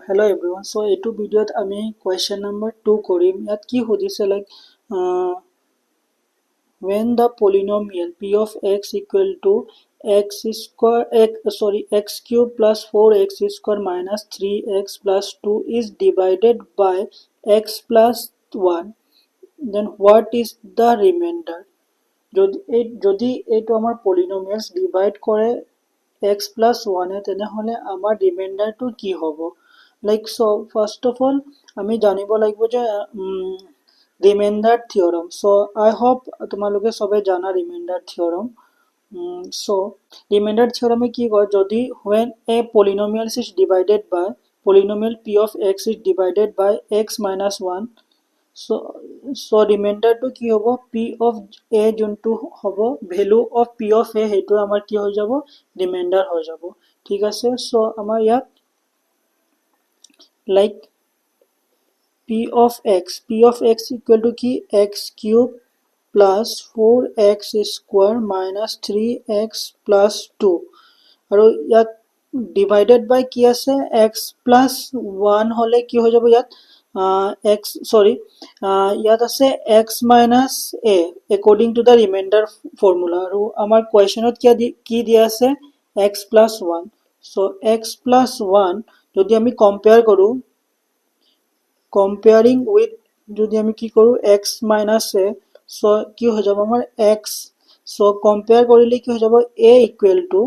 Hello everyone. So এইটো ভিডিঅ'ত আমি question number 2 কৰিম. ইয়াত কি সুধিছে when the polynomial p of x equal to x cube plus 4x square minus 3x plus 2 is divided by x plus 1, then what is the remainder? যদি এইটো আমাৰ polynomials divide কৰে x plus 1 তেনেহলে আমাৰ ৰিমাইন্ডাৰটো কি হ'ব so first of all আমি জানিব লাগিব যে ৰিমাইন্ডাৰ থিওৰাম so I hope তোমালোকে সবে জানা ৰিমাইন্ডাৰ থিওৰাম so ৰিমাইন্ডাৰ থিওৰামে কি কয় যদি when a polynomial is divided by polynomial p of x is divided by x minus 1 so remainder to কি হ'ব p of a যোনটো হ'ব value of p of a হেতু আমাৰ কি হৈ যাব remainder হৈ যাব ঠিক আছে so আমাৰ ইয়াত like p of x equal to কি x cube plus 4x square minus 3x plus 2 আৰু ইয়াত divided by কি আছে x plus 1 হলে কি হৈ যাব ইয়াত ইয়াত আছে x minus a according to the remainder formula আৰু আমাৰ questionত কি দিয়া আছে x plus 1 so x plus 1 যদি আমি compare কৰো comparing with যদি আমি কি কৰো x minus a so কি হৈ যাব আমাৰ x so compare কৰিলে কি হৈ যাব a equal to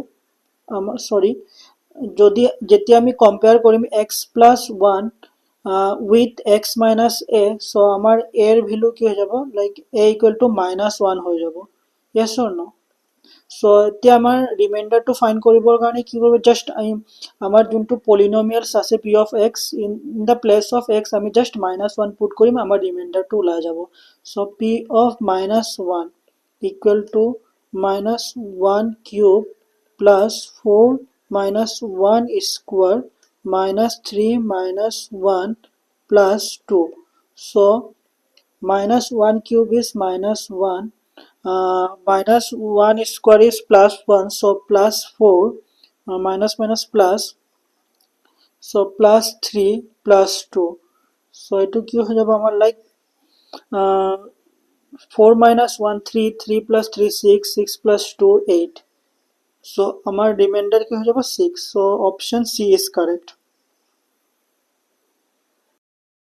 যদি যেতিয়া আমি compare কৰিম x plus 1 with x minus a so আমাৰ a এর value কি হৈ যাব like a equal to minus 1 হৈ যাব yes or no so এতিয়া আমাৰ ৰিমাইন্ডাৰ টো ফাইন্ড কৰিবৰ কাৰণে কি কৰিব জাস্ট আমাৰ যোনটো পলিনোমিয়ালস আছে p of x in the place of x আমি জাস্ট -1 পুট কৰিম আমাৰ ৰিমাইন্ডাৰ টো ওলাই যাব so p of -1 equal to -1 cube plus 4 minus 1 square minus 3 minus 1 plus 2 so -1 cube is -1 minus 1 square is plus 1 so plus 4 minus minus plus so plus 3 plus 2 so etu ki hoye jabo amar like 4 minus 1 3 3 plus 3 6 6 plus 2 8 so amar remainder ki hoye jabo 6 so option C is correct